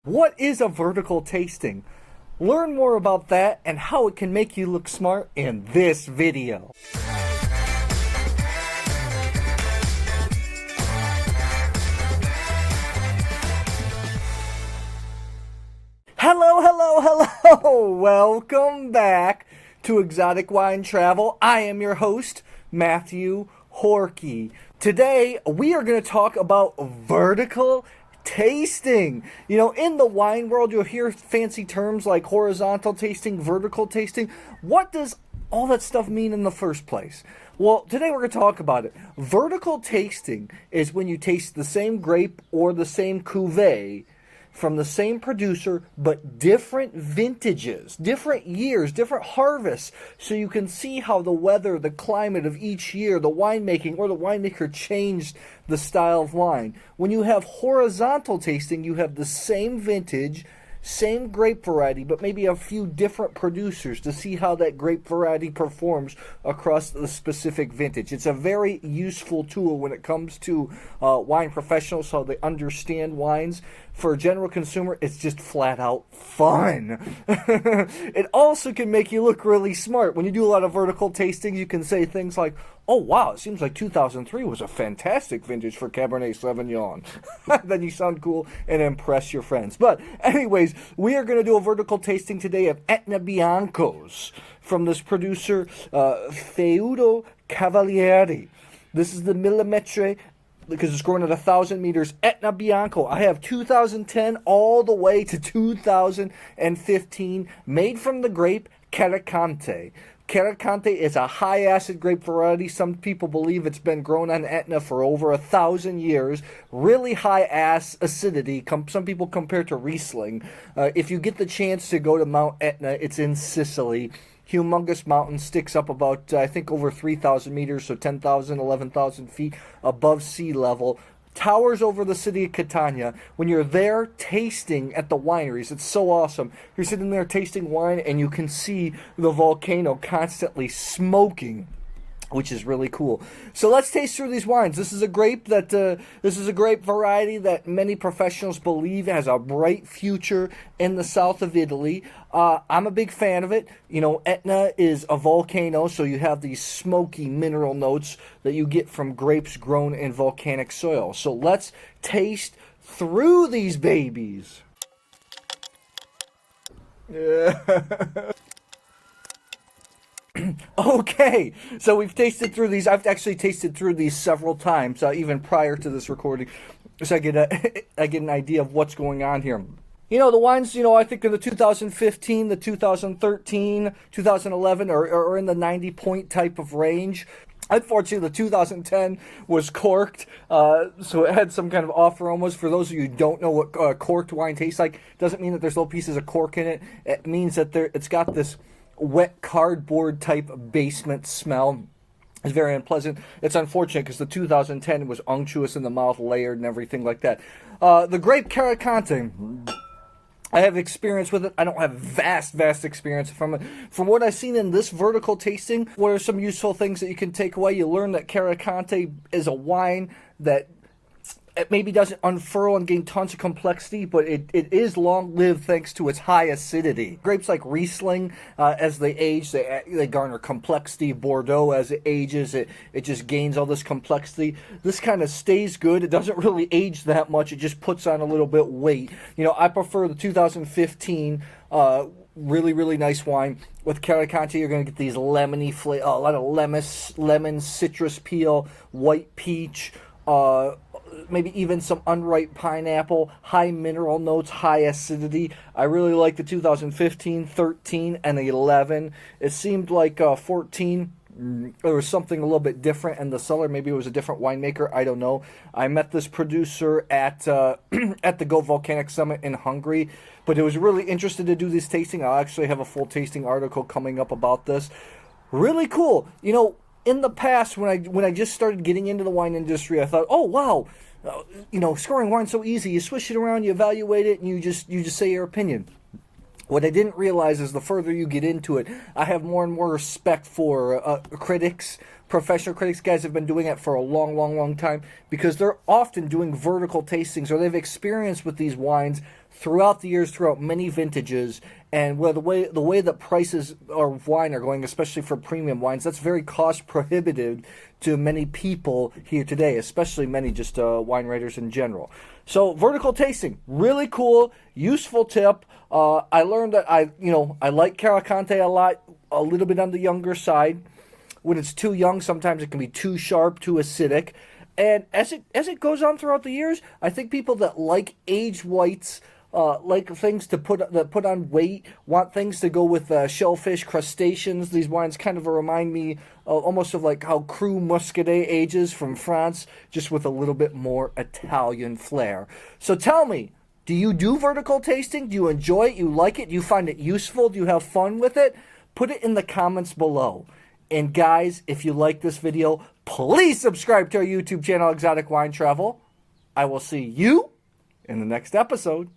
What is a vertical tasting? Learn more about that and how it can make you look smart in this video. Hello. Welcome back to Exotic Wine Travel. I am your host, Matthew Horkey. Today, we are going to talk about vertical tasting. You know, in the wine world, you'll hear fancy terms like horizontal tasting, vertical tasting. What does all that stuff mean in the first place? Well, today we're going to talk about it. Vertical tasting is when you taste the same grape or the same cuvee from the same producer, but different vintages, different years, different harvests, so you can see how the weather, the climate of each year, the winemaking, or the winemaker changed the style of wine. When you have horizontal tasting, you have the same vintage, same grape variety, but maybe a few different producers to see how that grape variety performs across the specific vintage. It's a very useful tool when it comes to wine professionals, so they understand wines. For a general consumer, it's just flat out fun. It also can make you look really smart. When you do a lot of vertical tastings, you can say things like, oh wow, it seems like 2003 was a fantastic vintage for Cabernet Sauvignon. Then you sound cool and impress your friends. But anyways, we are going to do a vertical tasting today of Etna Biancos from this producer, Feudo Cavalieri. This is the Millimetre, because it's grown at 1,000 meters. Etna Bianco. I have 2010 all the way to 2015, made from the grape Caricante. Caricante is a high-acid grape variety. Some people believe it's been grown on Etna for over 1,000 years. Really high acidity. Some people compare it to Riesling. If you get the chance to go to Mount Etna, it's in Sicily. Humongous mountain, sticks up about, I think, over 3,000 meters, so 10,000, 11,000 feet above sea level. Towers over the city of Catania. When you're there tasting at the wineries, it's so awesome. You're sitting there tasting wine and you can see the volcano constantly smoking, which is really cool. So let's taste through these wines. This is a grape variety that many professionals believe has a bright future in the south of Italy. I'm a big fan of it. You know, Etna is a volcano, so you have these smoky mineral notes that you get from grapes grown in volcanic soil. So let's taste through these babies. Okay, so we've tasted through these. I've actually tasted through these several times, even prior to this recording, so I get an idea of what's going on here. You know, the wines, I think in the 2015, the 2013, 2011 are in the 90-point type of range. Unfortunately, the 2010 was corked, so it had some kind of off aromas. For those of you who don't know what corked wine tastes like, it doesn't mean that there's little pieces of cork in it. It means that it's got this wet cardboard type basement smell. It's very unpleasant. It's unfortunate because the 2010 was unctuous in the mouth, layered and everything like that. The grape Caricante, I have experience with it. I don't have vast experience from it. From what I've seen in this vertical tasting, what are some useful things that you can take away? You learn that Caricante is a wine that it maybe doesn't unfurl and gain tons of complexity, but it is long-lived thanks to its high acidity. Grapes like Riesling, as they age, they garner complexity. Bordeaux, as it ages, it just gains all this complexity. This kind of stays good. It doesn't really age that much. It just puts on a little bit weight. You know, I prefer the 2015 really nice wine. With Caricante, you're going to get these lemony flavor, a lot of lemon, citrus peel, white peach, maybe even some unripe pineapple, high mineral notes, high acidity. I really like the 2015, 13, and 11. It seemed like 14, there was something a little bit different in the cellar. Maybe it was a different winemaker. I don't know. I met this producer at at the Go Volcanic Summit in Hungary, but it was really interested to do this tasting. I'll actually have a full tasting article coming up about this. Really cool. You know, in the past, when I just started getting into the wine industry, I thought, oh wow, scoring wine's so easy. You swish it around, you evaluate it, and you just say your opinion. What I didn't realize is the further you get into it, I have more and more respect for critics, professional critics. Guys have been doing it for a long time because they're often doing vertical tastings, or they've experienced with these wines throughout the years, throughout many vintages, and where the way that prices of wine are going, especially for premium wines, that's very cost prohibitive to many people here today, especially many just wine writers in general. So vertical tasting, really cool, useful tip. I learned that I like Caracante a lot, a little bit on the younger side. When it's too young, sometimes it can be too sharp, too acidic. And as it goes on throughout the years, I think people that like aged whites, like things that put on weight, want things to go with shellfish, crustaceans. These wines kind of remind me almost of like how Cru Muscadet ages from France, just with a little bit more Italian flair. So tell me, do you do vertical tasting? Do you enjoy it? You like it? Do you find it useful? Do you have fun with it? Put it in the comments below. And guys, if you like this video, please subscribe to our YouTube channel, Exotic Wine Travel. I will see you in the next episode.